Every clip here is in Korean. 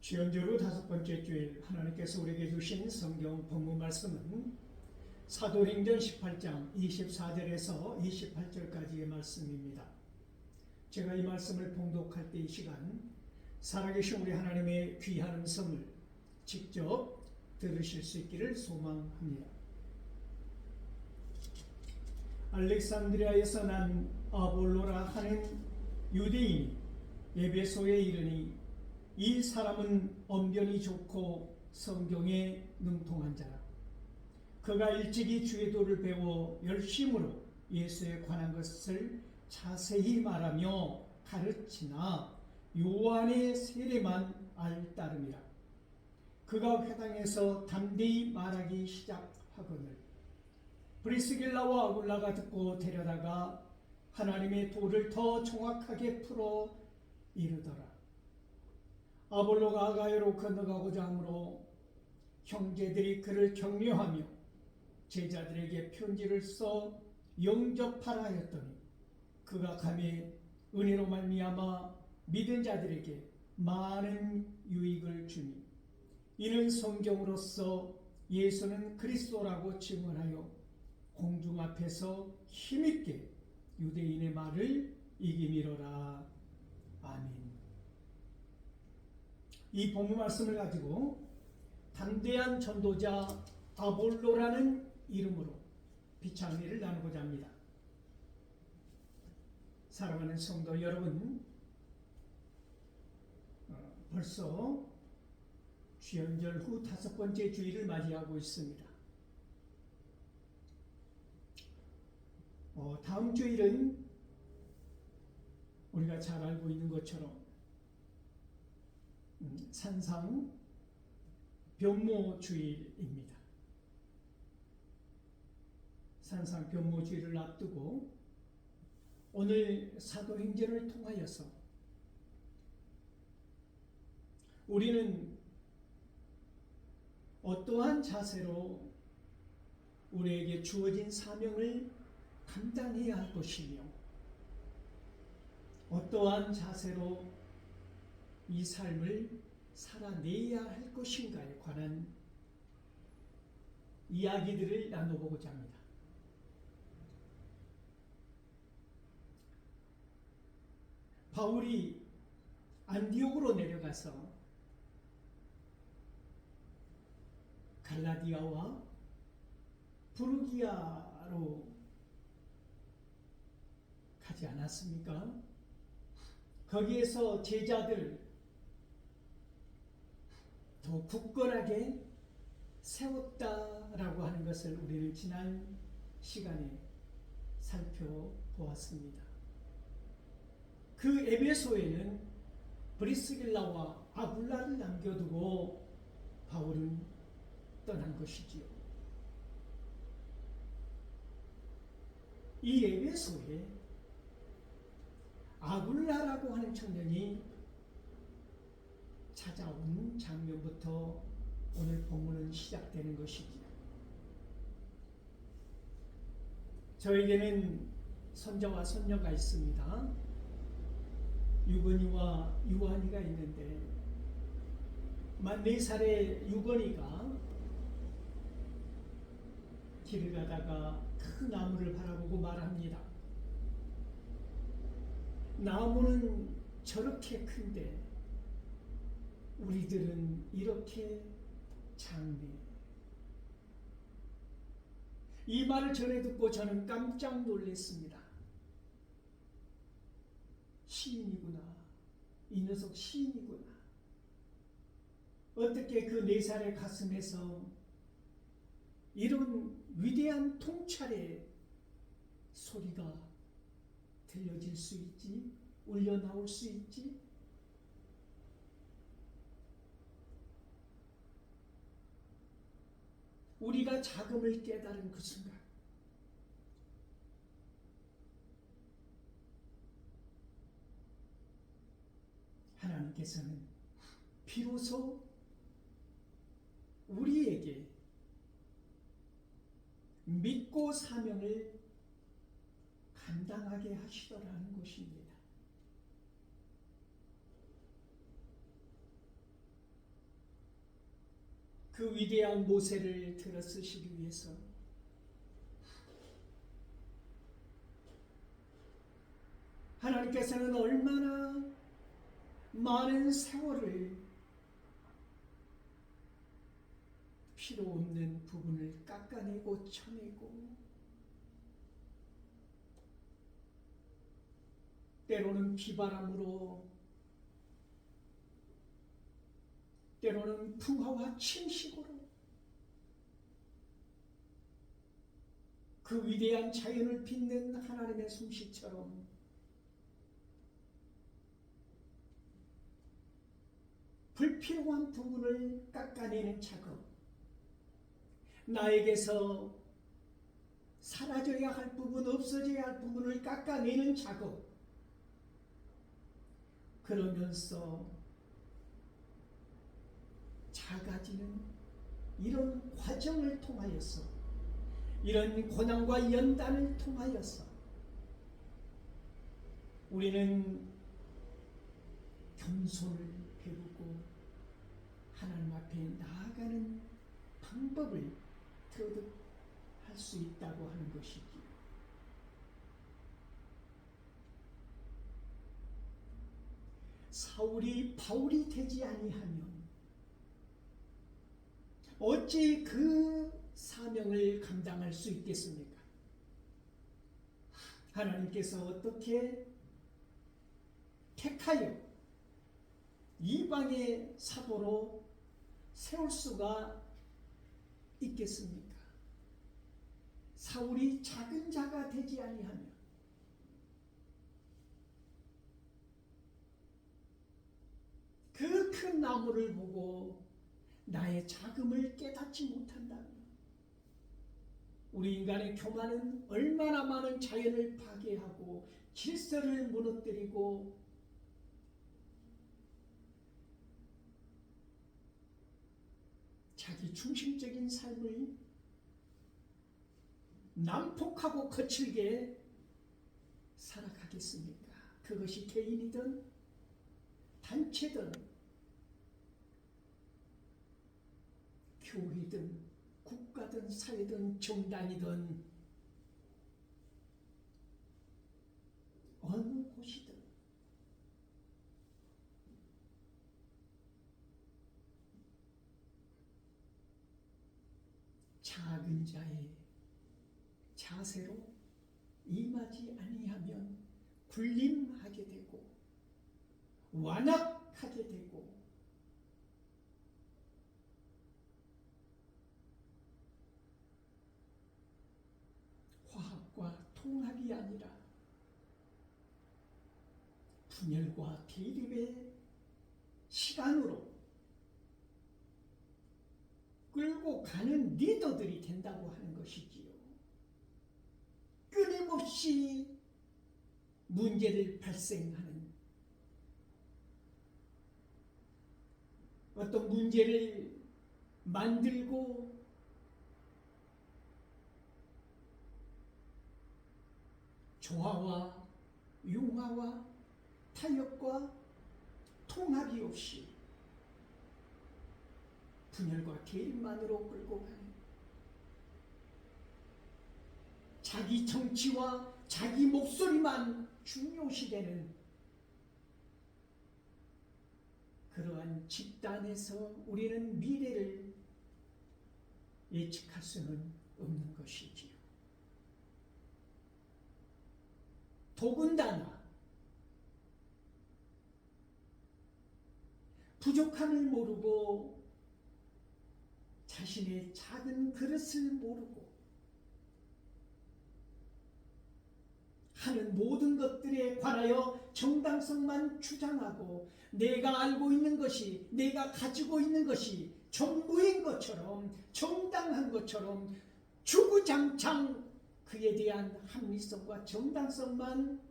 주연주로 5번째 주일 하나님께서 우리에게 주신 성경 본문 말씀은 사도행전 18장 24절에서 28절까지의 말씀입니다. 제가 이 말씀을 봉독할 때 이 시간 살아계신 우리 하나님의 귀한 음성을 직접 들으실 수 있기를 소망합니다. 알렉산드리아에서 난 아볼로라 하는 유대인이 에베소에 이르니 이 사람은 언변이 좋고 성경에 능통한 자라. 그가 일찍이 주의 도를 배워 열심으로 예수에 관한 것을 자세히 말하며 가르치나 요한의 세례만 알 따름이라. 그가 회당에서 담대히 말하기 시작하거늘 브리스길라와 아굴라가 듣고 데려다가 하나님의 도를 더 정확하게 풀어 이르더라. 아볼로가 아가야로 건너가고자 하므로 형제들이 그를 격려하며 제자들에게 편지를 써 영접하라 하였더니 그가 감히 은혜로 말미암아 믿은 자들에게 많은 유익을 주니 이는 성경으로서 예수는 그리스도라고 증언하여 공중 앞에서 힘있게 유대인의 말을 이기미로라. 아멘. 이 본문 말씀을 가지고 담대한 전도자 아볼로라는 이름으로 비창리를 나누고자 합니다. 사랑하는 성도 여러분, 벌써 주연절 후 5번째 주일을 맞이하고 있습니다. 다음 주일은 우리가 잘 알고 있는 것처럼 산상 변모주일입니다. 산상 변모주일을 앞두고 오늘 사도행전을 통하여서 우리는 어떠한 자세로 우리에게 주어진 사명을 감당해야 할 것이며 어떠한 자세로 이 삶을 살아내야 할 것인가에 관한 이야기들을 나눠보고자 합니다. 바울이 안디옥으로 내려가서 갈라디아와 부르기아로 가지 않았습니까? 거기에서 제자들 더 굳건하게 세웠다라고 하는 것을 우리는 지난 시간에 살펴보았습니다. 그 에베소에는 브리스길라와 아굴라를 남겨두고 바울은 떠난 것이지요. 이 에베소에 아굴라라고 하는 청년이 찾아온 장면부터 오늘 본문은 시작되는 것이지요. 저에게는 손자와 손녀가 있습니다. 유건이와 유한이가 있는데 만 4살의 유건이가 길을 가다가 큰 나무를 바라보고 말합니다. 나무는 저렇게 큰데 우리들은 이렇게 작네. 이 말을 전해 듣고 저는 깜짝 놀랐습니다. 시인이구나. 이 녀석 시인이구나. 어떻게 그 4살의 가슴에서 이런 위대한 통찰의 소리가 들려질 수 있지? 울려 나올 수 있지? 우리가 작음을 깨달은 그 순간 하나님께서는 비로소 우리에게 믿고 사명을 감당하게 하시더라는 것입니다. 그 위대한 모세를 들어 쓰시기 위해서 하나님께서는 얼마나 많은 세월을 필요 없는 부분을 깎아내고 쳐내고 때로는 비바람으로 때로는 풍화와 침식으로 그 위대한 자연을 빛낸 하나님의 솜씨처럼 불필요한 부분을 깎아내는 작업, 나에게서 사라져야 할 부분, 없어져야 할 부분을 깎아내는 작업, 그러면서 작아지는 이런 과정을 통하여서, 이런 고난과 연단을 통하여서 우리는 겸손을 배우고 하나님 앞에 나아가는 방법을 터득할 수 있다고 하는 것이지요. 사울이 바울이 되지 아니하면 어찌 그 사명을 감당할 수 있겠습니까? 하나님께서 어떻게 택하여 이방의 사도로 세울 수가 있겠습니까? 사울이 작은 자가 되지 아니하면 그 큰 나무를 보고 나의 작음을 깨닫지 못한다면 우리 인간의 교만은 얼마나 많은 자연을 파괴하고 질서를 무너뜨리고 자기 중심적인 삶을 난폭하고 거칠게 살아가겠습니까? 그것이 개인이든 단체든 교회든 국가든 사회든 정당이든 어느 곳이든 작은 자의 자세로 임하지 아니하면 군림하게 되고 완악하게 되고 화합과 통합이 아니라 분열과 대립의 시간으로 끌고 가는 리더들이 된다고 하는 것이지요. 끊임없이 문제를 발생하는 어떤 문제를 만들고 조화와 융화와 타협과 통합이 없이 분열과 대립만으로 끌고 가는 자기 정치와 자기 목소리만 중요시되는 그러한 집단에서 우리는 미래를 예측할 수는 없는 것이지요. 더군다나 부족함을 모르고 자신의 작은 그릇을 모르고 하는 모든 것들에 관하여 정당성만 주장하고 내가 알고 있는 것이, 내가 가지고 있는 것이 전부인 것처럼, 정당한 것처럼 주구장창 그에 대한 합리성과 정당성만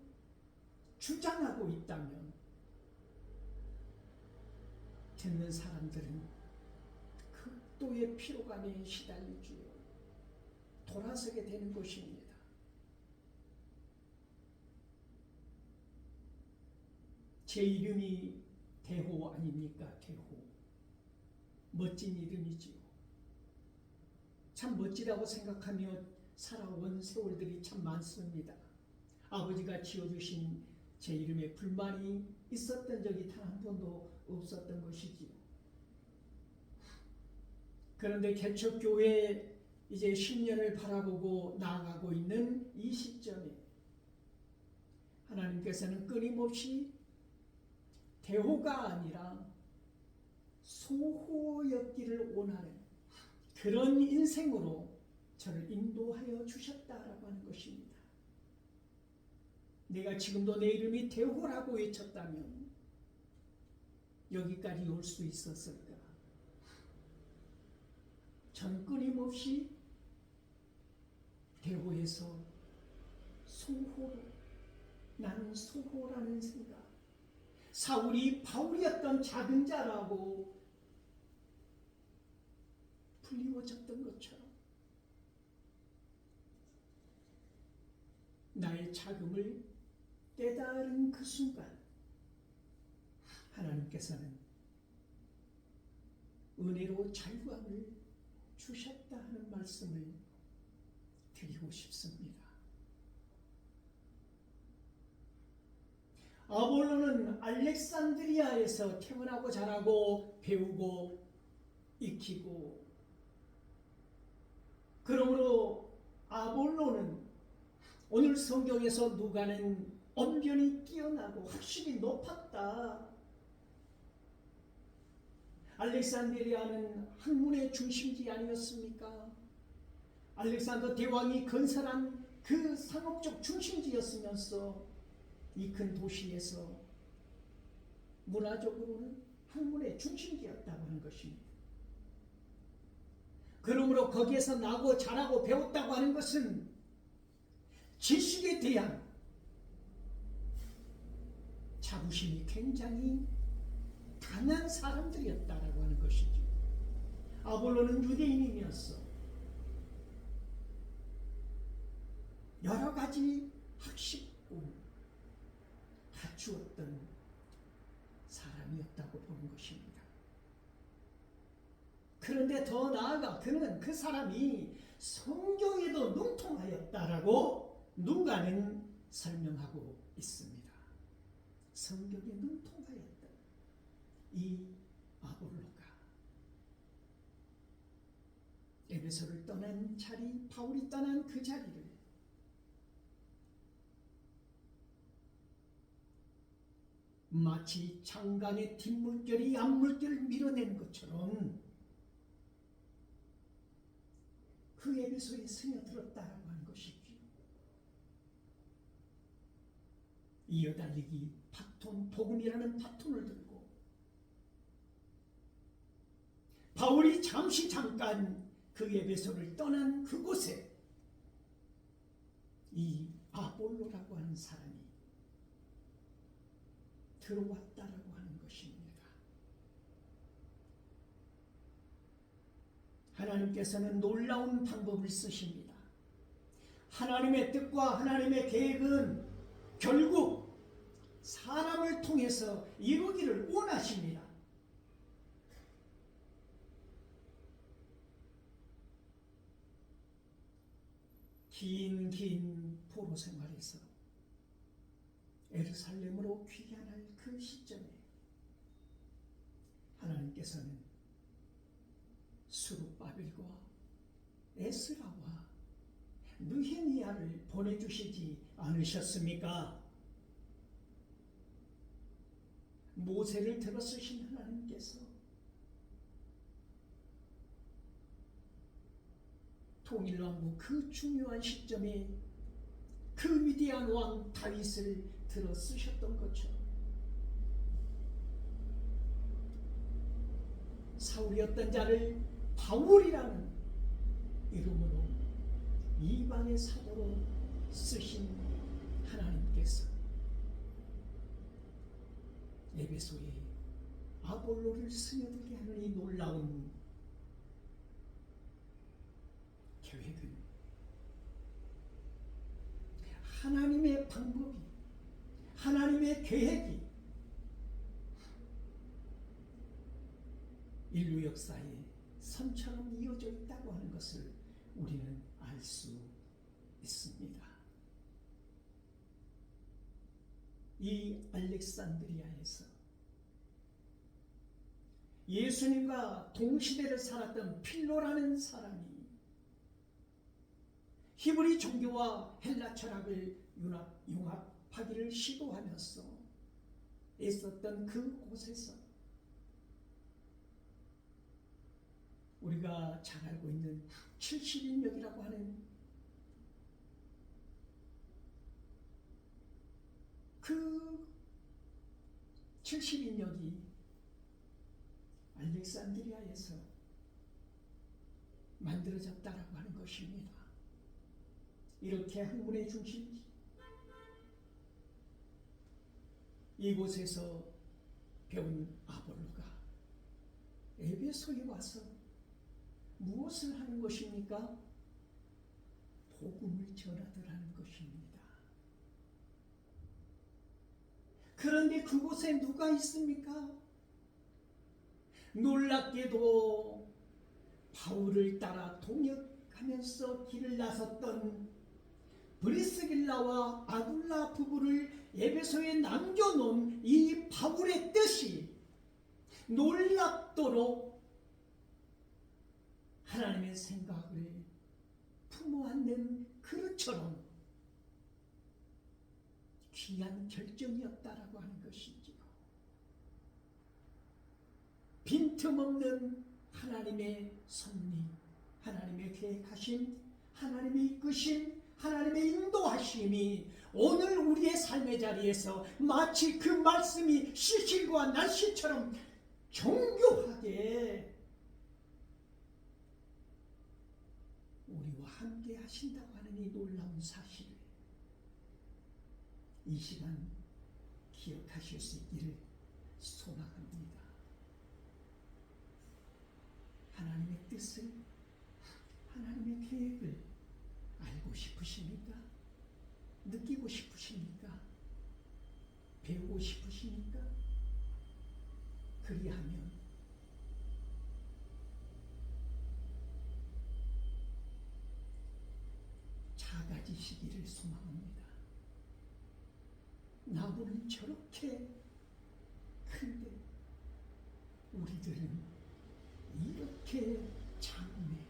주장하고 있다면 듣는 사람들은 극도의 피로감에 시달리지요. 돌아서게 되는 것입니다. 제 이름이 대호 아닙니까? 대호. 멋진 이름이지요. 참 멋지다고 생각하며 살아온 세월들이 참 많습니다. 아버지가 지어주신 제 이름에 불만이 있었던 적이 단 한 번도 없었던 것이지요. 그런데 개척교회 이제 10년을 바라보고 나아가고 있는 이 시점에 하나님께서는 끊임없이 대호가 아니라 소호였기를 원하는 그런 인생으로 저를 인도하여 주셨다라고 하는 것입니다. 내가 지금도 내 이름이 대호라고 외쳤다면 여기까지 올 수 있었을까? 전 끊임없이 대호에서 소호로, 나는 소호라는 생각, 사울이 바울이었던 작은 자라고 불리워졌던 것처럼 나의 자금을 깨달은 그 순간 하나님께서는 은혜로 자유함을 주셨다 하는 말씀을 드리고 싶습니다. 아볼로는 알렉산드리아에서 태어나고 자라고 배우고 익히고, 그러므로 아볼로는 오늘 성경에서 누가는 언변이 뛰어나고 학식이 높았다. 알렉산드리아는 학문의 중심지 아니었습니까? 알렉산더 대왕이 건설한 그 상업적 중심지였으면서 이 큰 도시에서 문화적으로는 학문의 중심지였다고 하는 것입니다. 그러므로 거기에서 나고 자라고 배웠다고 하는 것은 지식에 대한 자부심이 굉장히 강한 사람들이었다라고 하는 것이죠. 아볼로는 유대인이었어. 여러 가지 학식을 갖추었던 사람이었다고 보는 것입니다. 그런데 더 나아가 그는 그 사람이 성경에도 능통하였다라고 누가는 설명하고 있습니다. 성경에 능통하였다. 이 아볼로가 에베소를 떠난 자리, 바울이 떠난 그 자리를 마치 장강의 뒷물결이 앞물결을 밀어내는 것처럼 그 에베소에 스며들었다라고 하는 것이죠. 이어달리기 바톤, 복음이라는 바톤을 들고 바울이 잠깐 그 에베소를 떠난 그곳에 이 아볼로라고 하는 사람이 들어왔다라고 하는 것입니다. 하나님께서는 놀라운 방법을 쓰십니다. 하나님의 뜻과 하나님의 계획은 결국 사람을 통해서 이루기를 원하십니다. 긴 포로 생활에서 예루살렘으로 귀환할 그 시점에 하나님께서는 수룹바벨과 에스라와 느헤미야를 보내주시지 않으셨습니까? 모세를 들어 쓰신 하나님께서 통일왕국 그 중요한 시점에 그 위대한 왕 다윗을 들어 쓰셨던 것처럼 사울이었던 자를 바울이라는 이름으로 이방의 사도로 쓰신 하나님께서 에베소에 아볼로를 스며들게 하는 이 놀라운 계획은 하나님의 방법이, 하나님의 계획이 인류 역사에 선처럼 이어져 있다고 하는 것을 우리는 알 수 있습니다. 이 알렉산드리아에서 예수님과 동시대를 살았던 필로라는 사람이 히브리 종교와 헬라 철학을 융합하기를 시도하면서 애썼던 그곳에서 우리가 잘 알고 있는 70인역이라고 하는 그 70인역이 알렉산드리아에서 만들어졌다라고 하는 것입니다. 이렇게 학문의 중심지 이곳에서 배운 아볼로가 에베소에 와서 무엇을 하는 것입니까? 복음을 전하더라는 것입니다. 그런데 그곳에 누가 있습니까? 놀랍게도 바울을 따라 동역하면서 길을 나섰던 브리스길라와 아굴라 부부를 에베소에 남겨놓은 이 바울의 뜻이 놀랍도록 하나님의 생각을 품어안는 그릇처럼 귀한 결정이었다라고 하는 것이지요. 빈틈없는 하나님의 섭리, 하나님의 계획하심, 하나님의 이끄심, 하나님의 인도하심이 오늘 우리의 삶의 자리에서 마치 그 말씀이 시실과 날씨처럼 정교하게 우리와 함께 하신다고 하는 이 놀라운 사실을 이 시간 기억하실 수 있기를 소망합니다. 하나님의 뜻을, 하나님의 계획을 알고 싶으십니까? 느끼고 싶으십니까? 배우고 싶으십니까? 그리하면 작아지시기를 소망합니다. 나무는 저렇게 큰데 우리들은 이렇게 작네.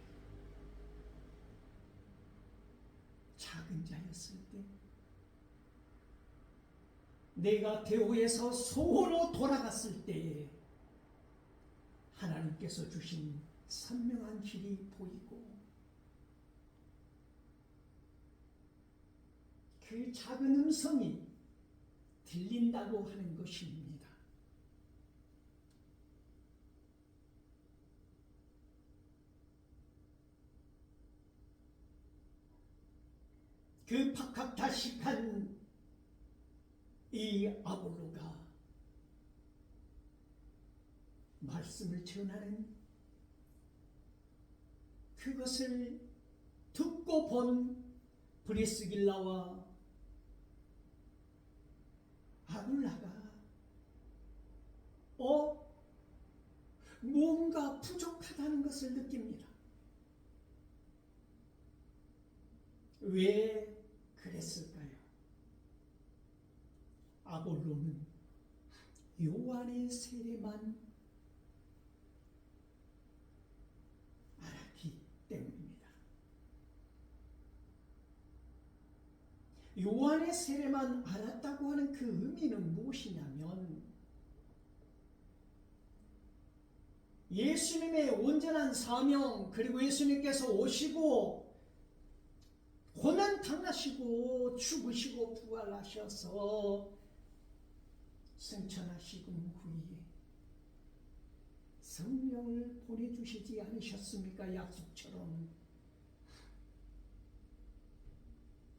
작은 자였을 때 내가 대오에서 소로 돌아갔을 때에 하나님께서 주신 선명한 길이 보이고 그 작은 음성이 들린다고 하는 것입니다. 그 박학다식한 이 아볼로가 말씀을 전하는 그것을 듣고 본 브리스길라와 아굴라가 뭔가 부족하다는 것을 느낍니다. 왜 그랬을까요? 아볼로는 요한의 세례만 알았기 때문입니다. 요한의 세례만 알았다고 하는 그 의미는 무엇이냐면 예수님의 온전한 사명, 그리고 예수님께서 오시고 고난 당하시고 죽으시고 부활하셔서 승천하시고 후에 성령을 보내주시지 않으셨습니까? 약속처럼.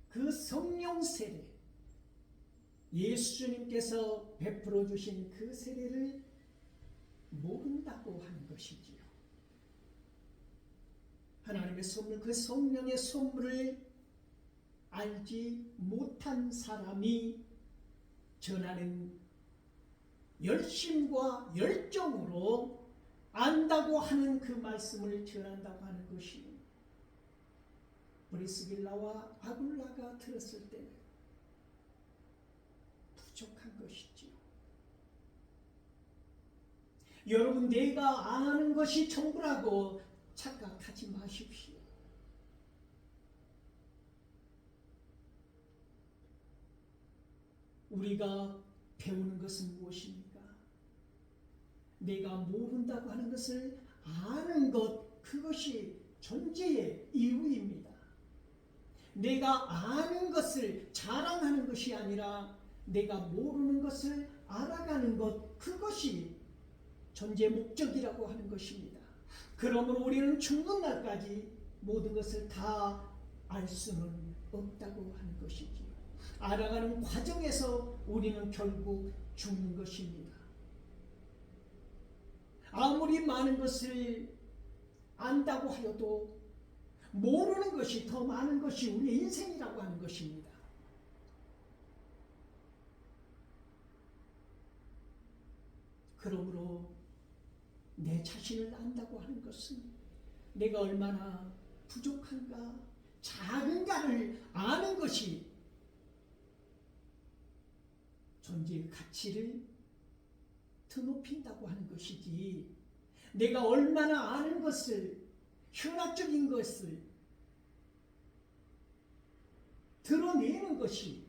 그 성령 세례, 예수님께서 베풀어 주신 그 세례를 모른다고 하는 것이지요. 하나님의 선물, 그 성령의 선물을 알지 못한 사람이 전하는 열심과 열정으로 안다고 하는 그 말씀을 전한다고 하는 것이 브리스길라와 아굴라가 들었을 때 부족한 것이지요. 여러분, 내가 아는 것이 전부라고 착각하지 마십시오. 우리가 배우는 것은 무엇입니까? 내가 모른다고 하는 것을 아는 것, 그것이 존재의 이유입니다. 내가 아는 것을 자랑하는 것이 아니라 내가 모르는 것을 알아가는 것, 그것이 존재 목적이라고 하는 것입니다. 그러므로 우리는 죽는 날까지 모든 것을 다 알 수는 없다고 하는 것이지요. 알아가는 과정에서 우리는 결국 죽는 것입니다. 아무리 많은 것을 안다고 하여도 모르는 것이 더 많은 것이 우리의 인생이라고 하는 것입니다. 그러므로 내 자신을 안다고 하는 것은 내가 얼마나 부족한가, 작은가를 아는 것이 존재의 가치를 드높인다고 하는 것이지, 내가 얼마나 아는 것을, 현학적인 것을 드러내는 것이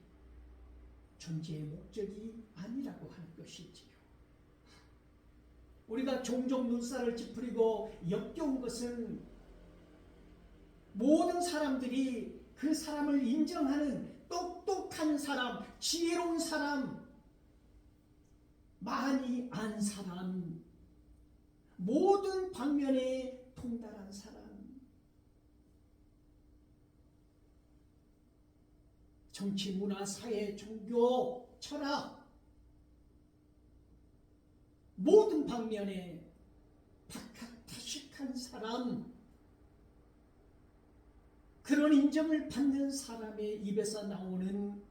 존재의 목적이 아니라고 하는 것이지요. 우리가 종종 눈살을 찌푸리고 역겨운 것은 모든 사람들이 그 사람을 인정하는 똑똑한 사람, 지혜로운 사람, 많이 안 사람, 모든 방면에 통달한 사람, 정치, 문화, 사회, 종교, 철학, 모든 방면에 박학다식한 사람, 그런 인정을 받는 사람의 입에서 나오는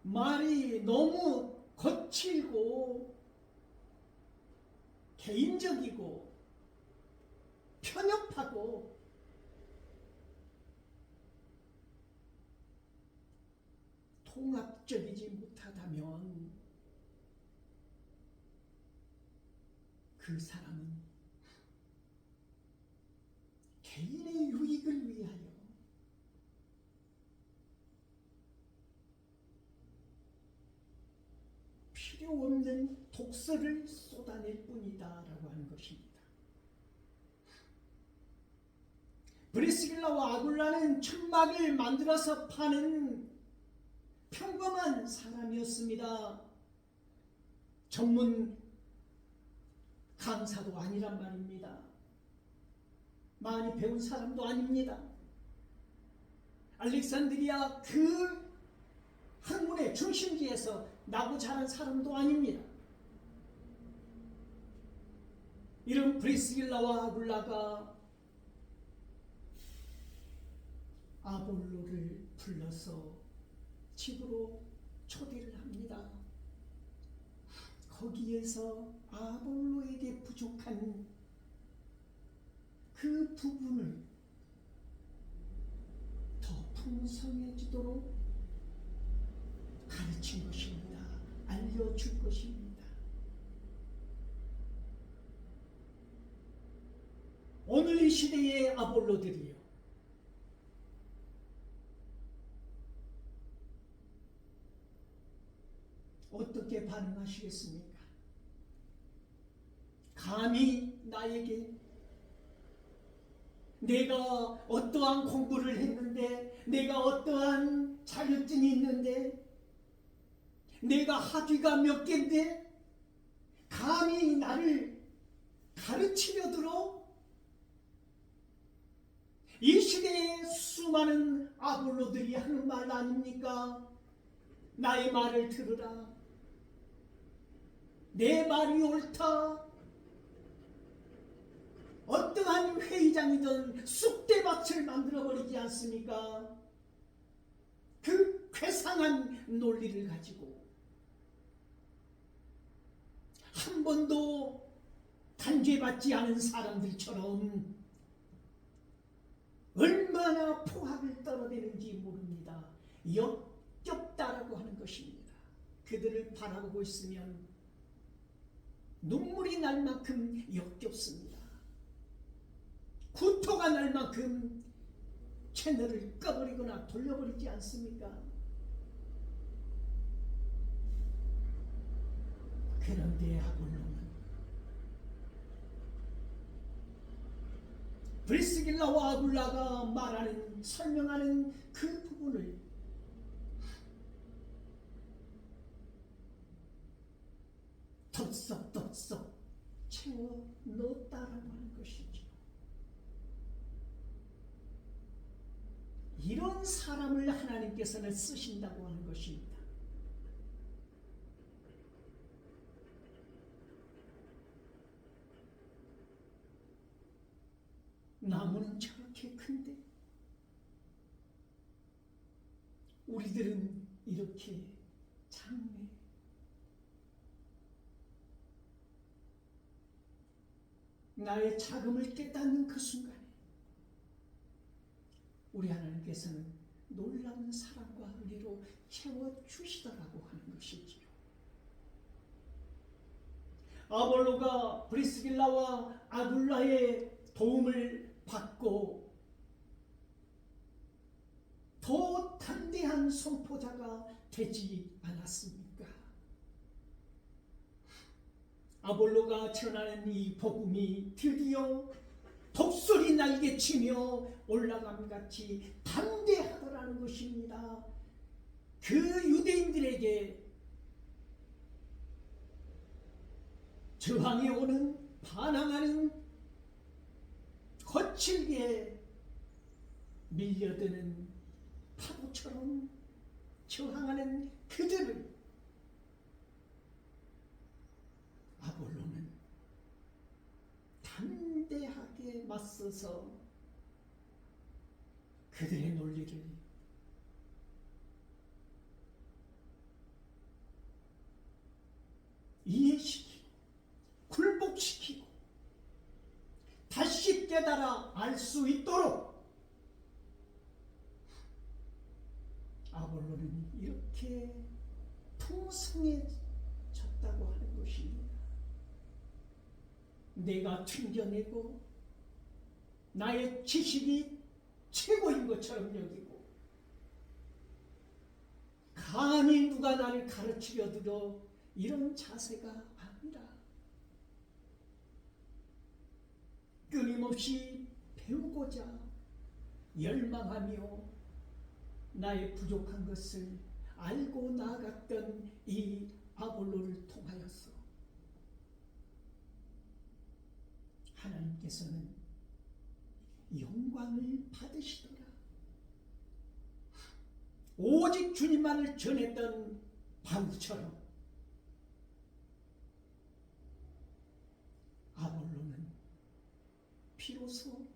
말이 너무 거칠고 개인적이고 편협하고 통합적이지 못하다면 그 사람은 개인의 유익을 위하여 필요 없는 독설을 쏟아낼 뿐이다 라고 하는 것입니다. 브리스길라와 아굴라는 천막을 만들어서 파는 평범한 사람이었습니다. 전문 강사도 아니란 말입니다. 많이 배운 사람도 아닙니다. 알렉산드리아 그 학문의 중심지에서 나고 자란 사람도 아닙니다. 이런 브리스길라와 아굴라가 아볼로를 불러서 집으로 초대를 합니다. 거기에서 아볼로에게 부족한 그 부분을 더 풍성해지도록 가르친 것입니다. 알려줄 것입니다. 오늘 이 시대의 아볼로들이요, 어떻게 반응하시겠습니까? 감히 나에게 내가 어떠한 공부를 했는데, 내가 어떠한 자격증이 있는데, 내가 학위가 몇 개인데 감히 나를 가르치려 들어? 이 시대의 수많은 아볼로들이 하는 말 아닙니까? 나의 말을 들으라. 내 말이 옳다. 어떠한 회의장이든 쑥대밭을 만들어버리지 않습니까? 그 괴상한 논리를 가지고 한 번도 단죄받지 않은 사람들처럼 얼마나 포악을 떨어대는지 모릅니다. 역겹다라고 하는 것입니다. 그들을 바라보고 있으면 눈물이 날 만큼 역겹습니다. 구토가 날 만큼 채널을 꺼버리거나 돌려버리지 않습니까? 그런데 아볼로는 브리스길라와 아굴라가 말하는 설명하는 그 부분을 덥석덥석 채워 넣었다라고 하는 것이죠. 이런 사람을 하나님께서는 쓰신다고 하는 것입니다. 나무는 저렇게 큰데 우리들은 이렇게 작네. 나의 작음을 깨닫는 그 순간에 우리 하나님께서는 놀라운 사랑과 은혜로 채워주시더라고 하는 것이지요. 아볼로가 브리스길라와 아굴라의 도움을 받고 더 담대한 선포자가 되지 않았습니까? 아볼로가 전하는 이 복음이 드디어 독수리 날개치며 올라감같이 담대하더라는 것입니다. 그 유대인들에게 저항해 오는 반항하는 거칠게 밀려드는 파도처럼 저항하는 그들을 아볼로는 담대하게 맞서서 그들의 논리를 이해시키고 굴복시키고 다시 깨달아 알 수 있도록 아볼로는 이렇게 풍성해졌다고 하는 것입니다. 내가 튕겨내고 나의 지식이 최고인 것처럼 여기고 감히 누가 나를 가르치려 들어 이런 자세가 아니라 끊임없이 배우고자 열망하며 나의 부족한 것을 알고 나아갔던 이 아볼로를 통하여서 하나님께서는 영광을 받으시더라. 오직 주님만을 전했던 바울처럼 아볼로는 비로소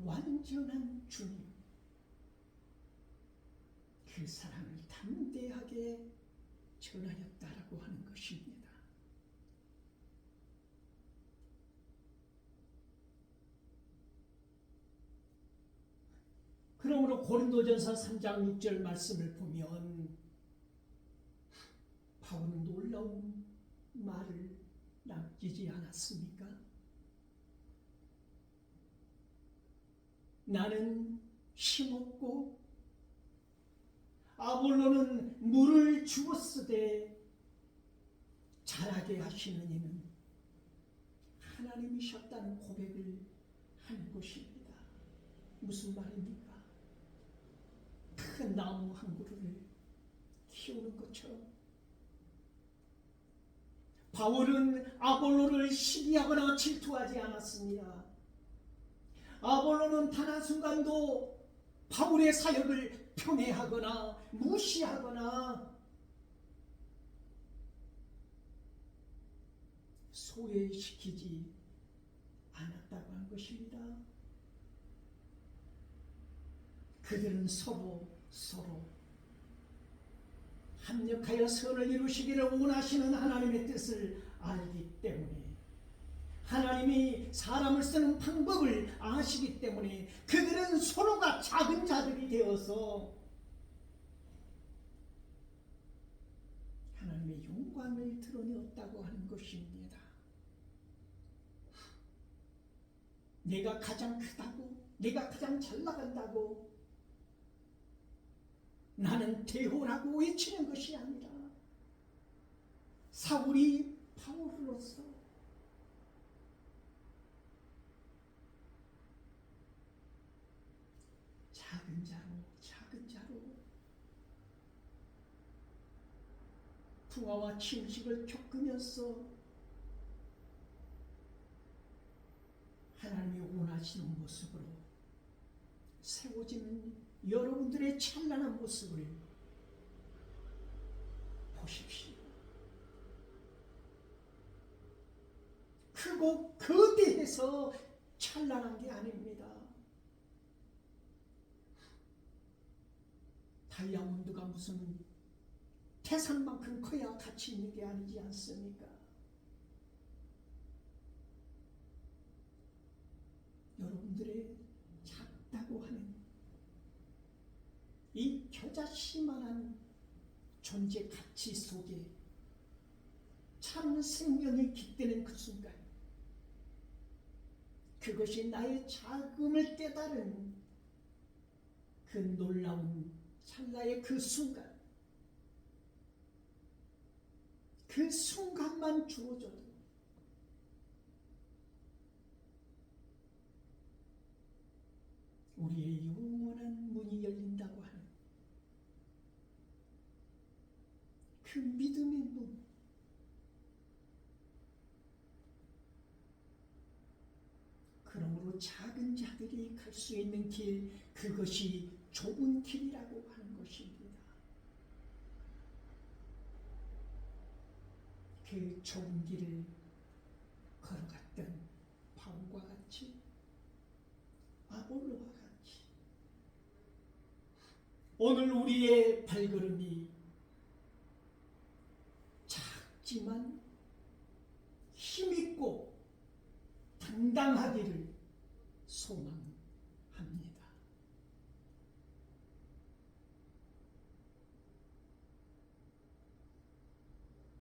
완전한 주님, 그 사랑을 담대하게 전하였다라고 하는 것입니다. 그러므로 고린도전서 3장 6절 말씀을 보면 바울은 놀라운 말을 남기지 않았습니까? 나는 심었고 아볼로는 물을 주었으되 자라게 하시는 이는 하나님이셨다는 고백을 하는 것입니다. 무슨 말입니까? 큰 나무 한 그루를 키우는 것처럼 바울은 아볼로를 시기하거나 질투하지 않았습니다. 아볼로는 단 한순간도 바울의 사역을 편애하거나 무시하거나 소외시키지 않았다고 한 것입니다. 그들은 서로 합력하여 선을 이루시기를 원하시는 하나님의 뜻을 알기 때문에 하나님이 사람을 쓰는 방법을 아시기 때문에 그들은 서로가 작은 자들이 되어서 하나님의 영광을 드러내었다고 하는 것입니다. 내가 가장 크다고, 내가 가장 잘 나간다고 나는 대호라고 외치는 것이 아니라 사울이 바울로서 작은 자로 풍화와 침식을 겪으면서 하나님이 원하시는 모습으로 세워지는 여러분들의 찬란한 모습을 보십시오. 크고 거대해서 찬란한 게 아닙니다. 다이아몬드가 무슨 태산만큼 커야 가치 있는 게 아니지 않습니까? 여러분들의 작다고 하는 이 겨자씨만한 존재 가치 속에 참 생명이 깃드는 그 순간, 그것이 나의 작음을 깨달은 그 놀라운 찰나의 그 순간, 그 순간만 주어져도 우리의 영원한 문이 열린다고 하는 그 믿음의 문, 그러므로 작은 자들이 갈 수 있는 길, 그것이 좁은 길이라고 하는 것입니다. 그 좁은 길을 걸어갔던 바울과 같이, 아볼로와 같이 오늘 우리의 발걸음이 작지만 힘있고 당당하기를 소망합니다.